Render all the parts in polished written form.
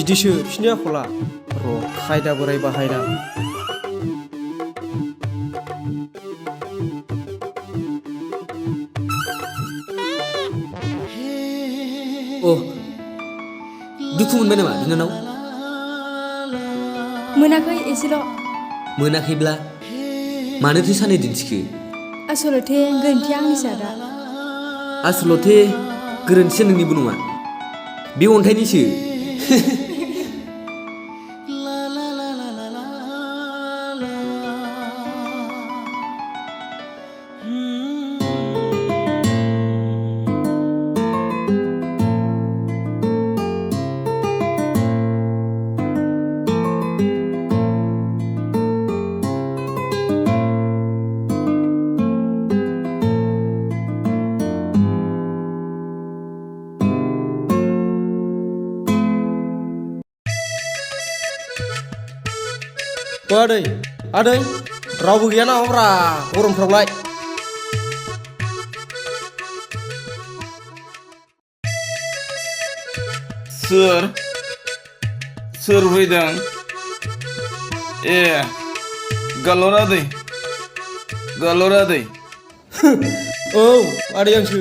बिदिसो बिसिनि आखला र' खायदा बोराय बाहायना दुखु मोनबाय नामा बिनानाव? मोनाखै एसेल'। मोनाखैब्ला मानोथो सानै दिन्थिखो? आसलथे गोरोन्थिया आंनिसो आदा। आसलथे गोरोन्थिया नोंनिबो नङा, बे अन्थाइनिसो। आदै रावबो गैया ना हब्रा गरमफ्रावलाय। सोर फैदों? ए गालर आदै औ आदै आंसो।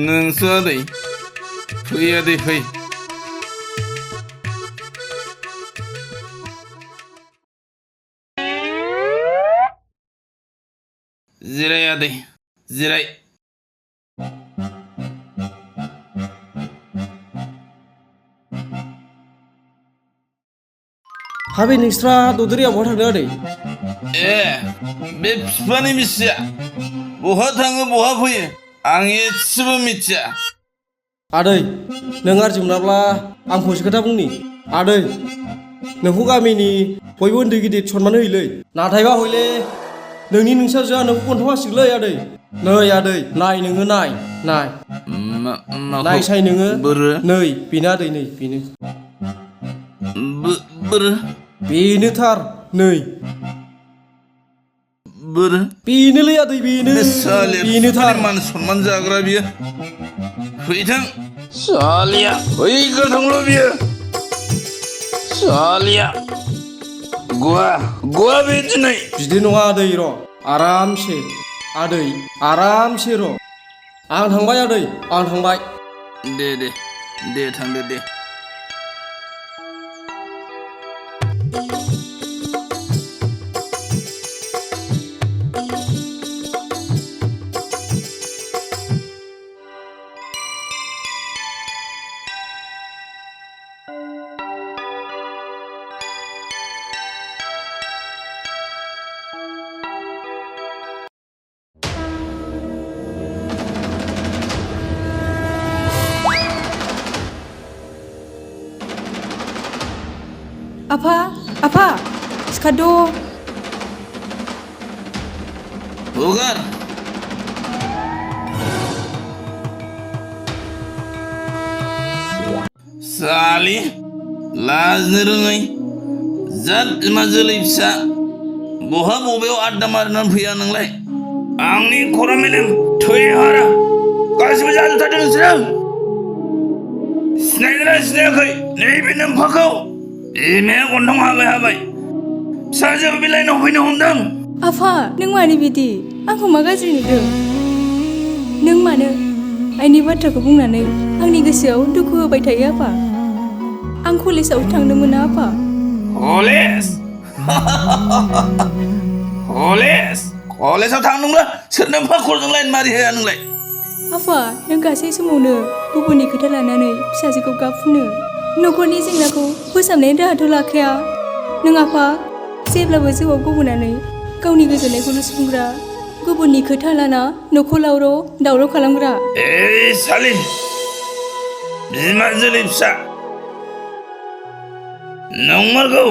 नोंसो आदै? फै आदै फै। जिराय आदै जिराय। हाबे नोंस्रा ददेरेया बहा थांदों आदै? ए बे बिफानि बिसिया बहा थाङो बहा फैयो आं एसेबो मिथिया। आदै नों आरजि मोनाब्ला आं फंसे खोथा बुंनि। आदै नोंखौ गामिनि बयबो उन्दै गिदिर सनमान होयोलै, नाथायबा हयले नोंनि नोंसाजोआ नोंखौ गन्थंहासिगोनलै आदै। नै आदै नाय नोङो नाय नायसाय नोङो। नै बेनो आदै नै बेनो बेनोथार नै बेनोलै आदै बेनोथार। मान सनमान जाग्रा बियो फैथों सालिया फैग्रा थांल' बियो सालिया गवा बे दिनै। बिदि नङा आदै र' आरामसे आदै आरामसे र' आं थांबाय आदै आं थांबाय। दे थांदो दे। आफा सिखाद' हगार सालि लाजनो रोङै जात मा जोलै फिसा बहा बबेयाव आड्डा मारिनानै फैया नोंलाय? आंनि खर' मेलेम थै हारा गासिबो जाजोबथारदों नोंसोरो। सिनायदोंना सिनायाखै नैबे नोम्फाखौ? बिमाया गन्थं हाबाय फिसाजोआबो बे लाइनाव फैनो हमदों। आफा नों मानो बिदि? आंखौ मा गाज्रि नुदों? नों मानो आइनि बाथ्राखौ बुंनानै आंनि गोसोआव दुखु होबाय थायो आफा? आं कलेजाव थांनो मोना आफा। कलेजाव थांनोब्ला सोरनो एफा खर'जों लाइन मारि होया नोंलाय? आफा नों गासै समावनो गुबुननि खोथा लानानै फिसाजोखौ गाबफुनो, न'खरनि जेंनाखौ फोसाबनायनि राहाथ' लाखाया। नों आफा जेब्लाबो जौआव गब'नानै गावनि गोजोननायखौल' सुफुंग्रा, गुबुननि खोथा लाना न'खौ दावराव खालामग्रा। सालि बिमा जोलै फिसा नंमारगौ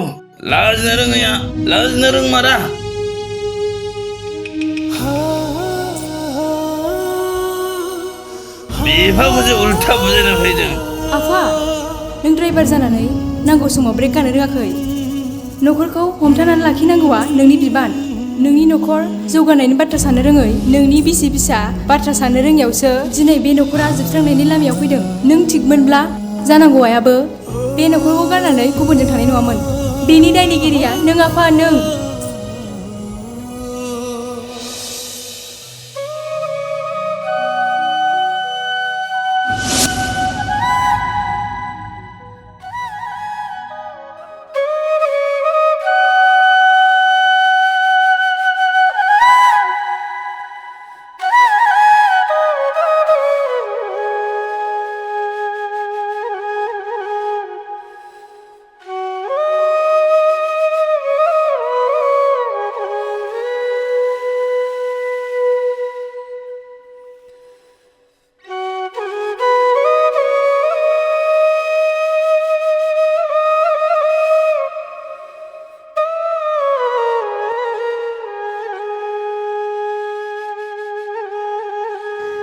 लाजिनो रोङैया लाजिनो रोंमारा। बिफाखौसो उल्था बुजायनो फैदों। आफा नों ड्राइभार जानानै नांगौ समाव ब्रेक गानो रोङाखै। न'खरखौ हमथानानै लाखिनांगौआ नोंनि बिबान। नोंनि न'खर जौगानायनि बाथ्रा साननो रोङै नोंनि बिसि फिसा बाथ्रा साननो रोङियावसो दिनै बे न'खरा जोबस्रांनायनि लामायाव फैदों। नों थिगमोनब्ला जानांगौ आयाबो बे न'खरखौ गारनानै गुबुनजों थानाय नङामोन। बेनि दायनिगिरिया नों आफा नों।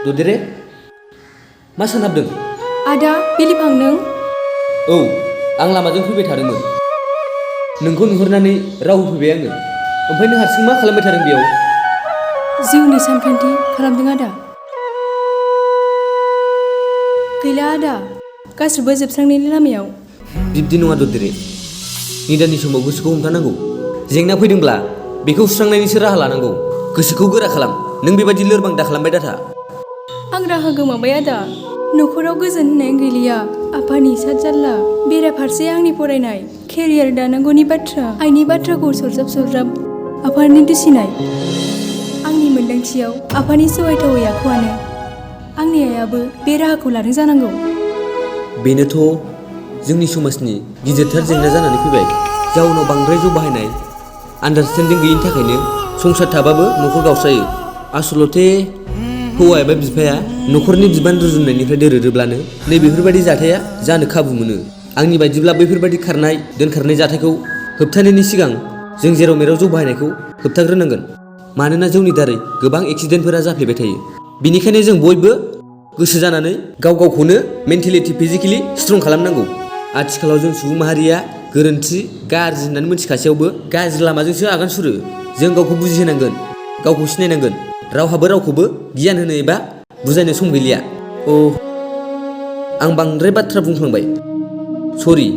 ददेरे मा सानहाबदों? आदा बिलिफां नों? औ आं लामाजों फैबाय थादोंमोन। नोंखौ नुहुरनानै राव फैबाय आङो। ओमफ्राय नों हारसिं मा खालामबाय थादों बेयाव? जिउनि सानखान्थि खालामदों आदा। गैला आदा गासिबो जोबस्रांनायनि लामायाव। बिब्दि नङा ददेरे, निदाननि समाव गोसोखौ हमथानांगौ। जेंना फैदोंब्ला बेखौ सुस्रांनायनिसो राहा लानांगौ। गोसोखौ गोरा खालाम। नों बेबायदि लोरबां दा खालामबाय दाथा। आं राहा गोमाबाय आदा। न'खराव गोजोन होननाय गैलिया। आफानि साद जारला, बेराफारसे आंनि फरायनाय केरियार दानांगौनि बाथ्रा, आइनि बाथ्राखौ सरजाब सरजाब आफानि दुसिनाय। आंनि मोन्दांथियाव आफानि सहायथावै आखुआनो। आंनि आइयाबो बे राहाखौ लादों जानांगौ। बेनोथ' जोंनि समाजनि गिदिरथार जेंना जानानै फैबाय। जाउनाव बांद्राय जौ बाहायनाय, आन्डारस्टेन्डिं गैयिनि थाखायनो संसार थाबाबो न'खर गावस्रायो। आसलथे हौवा एबा बिफाया न'खरनि बिबान रुजुननायनिफ्राय दोरोदोब्लानो नैबेफोरबायदि जाथाया जानो खाबु मोनो। आंनि बायदिब्ला बैफोरबायदि खारनाय दोनखारनाय जाथायखौ होबथानायनि सिगां जों जेराव मेराव जौ बाहायनायखौ होबथाग्रोनांगोन। मानोना जौनि दारै गोबां एक्सिडेन्टफोरा जाफ्लेबाय थायो। बिनिखायनो जों बयबो गोसो जानानै गाव गावखौनो मेन्टेलिटि फिजिकेलि स्ट्रं खालामनांगौ। आथिखालाव जों सुबुं माहारिया गोरोन्थि गाज्रि होननानै मिथिखासेयावबो गाज्रि लामाजोंसो आगान सुरो। जों गावखौ बुजिहोनांगोन, गावखौ सिनायनांगोन। रावहाबो रावखौबो गियान होनो एबा बुजायनो सम गैलिया। आं बांद्राय बाथ्रा बुंफ्लांबाय, सरि।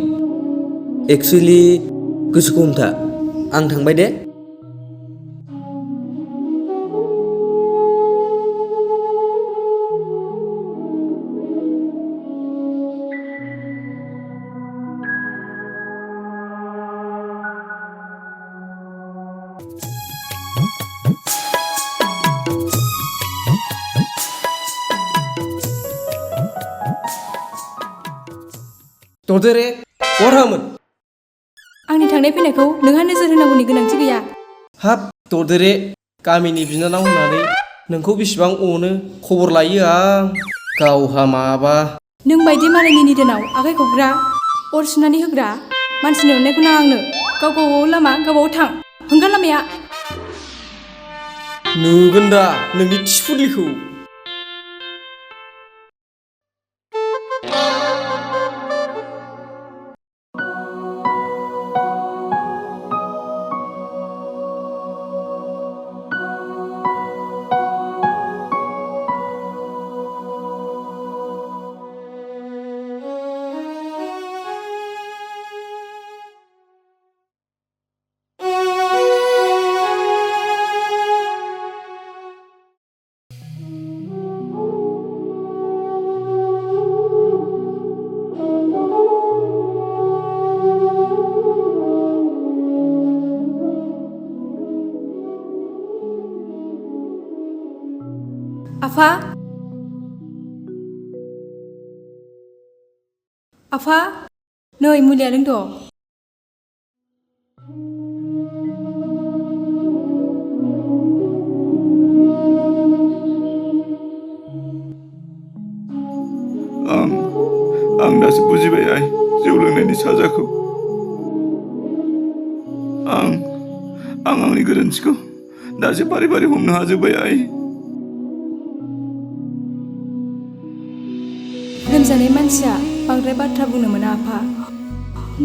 एक्सुवेलि गोसोखौ हमथा। आं थांबाय दे। ददेरे बहा थाङामोन? आंनि थांनाय फैनायखौ नोंहा नोजोर होनांगौनि गोनांथि गैया। हाब ददेरे, गामिनि बिनानाव होननानै नोंखौ बेसेबां अनो खबर लायो आं। गावहा माबा। नों बायदि मालायनि निधोनाव आखाइ खबग्रा, अर सुनानै होग्रा मानसिनि अननायखौ नाङा आंनो। गाव गावबाव लामा गावबाव थां। होंगा लामाया। नुगोन दा नोंनि थिफुलिखौ। आफा, आफा, नै मुलिया लोंथ'। आं दासो बुजिबाय आइ, जौ लोंनायनि साजाखौ। आं आंनि गोरोन्थिखौ दासो फारि फारि हमनो हाजोब्बाय आइ। लोमजानाय मानसिया बांद्राय बाथ्रा बुंनो मोना आफा।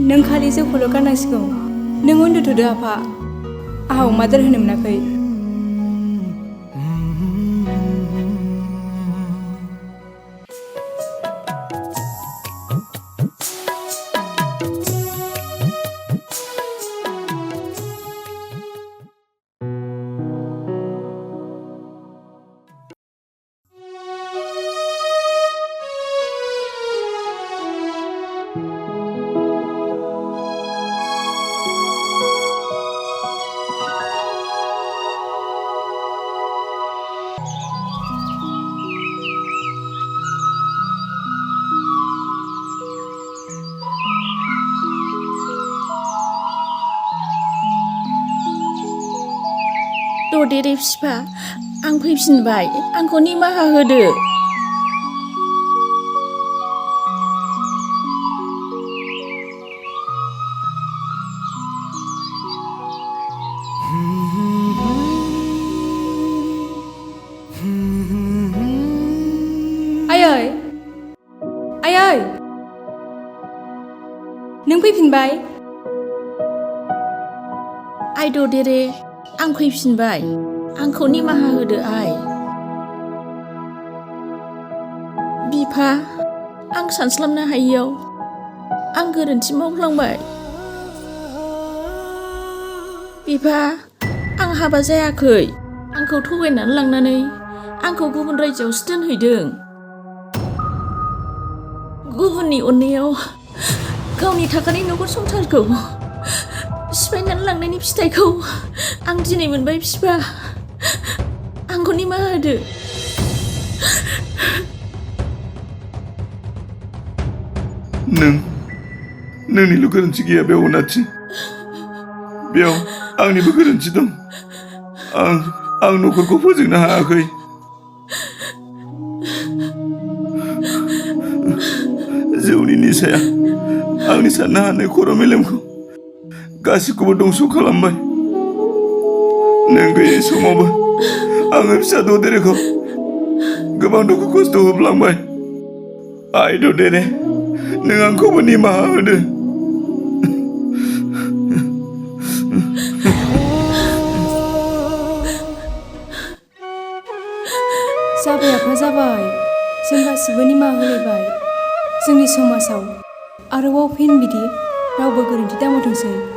नों खालि जौखौल' गारनांसिगौ। नों उन्दुथ'दो आफा। आंहा अमा आदार होनो मोनाखै। ददेरे फिफा आं फैफिनबाय आंखौ निमाहा होदो आयै आयै नों फैफिनबाय आइ ददेरे आं फैफिनबाय आंखौ निमाहा होदो आइ बिफा आं सानस्लाबनो हायियाव आं गोरोन्थि मावफ्लांबाय बिफा आं हाबा जायाखै आंखौ थगायनानै लांनानै आंखौ गुबुन रायजोआवसो दोनहैदों गुबुननि अननायाव गावनि थाखानाय नखर संसारखौ सिफायनानै लांनायनि फिथाइखौ आं दिनै मोनबाय बिफा आंखौ निमाहा होदो नोंनिल' गोरोन्थि गैया बेयाव अनाथि बेयाव आंनिबो गोरोन्थि दं आं नखरखौ फोजोंनो हायाखै जौनि निसाया आंनि साननो हानाय खर' मेलेमखौ गासिखौबो दंस' खालामबाय नों गैयै समावबो आङो फिसा ददेरेखौ गोबां दुखु खस्थ' होफ्लांबाय आइ ददेरे नों आंखौबो निमाहा होदो जाबाय आफा जाबाय जों गासिबो निमाहा होलायबाय जोंनि समाजाव आरोबाव फिन बिदि रावबो गोरोन्थि दामावथोंसै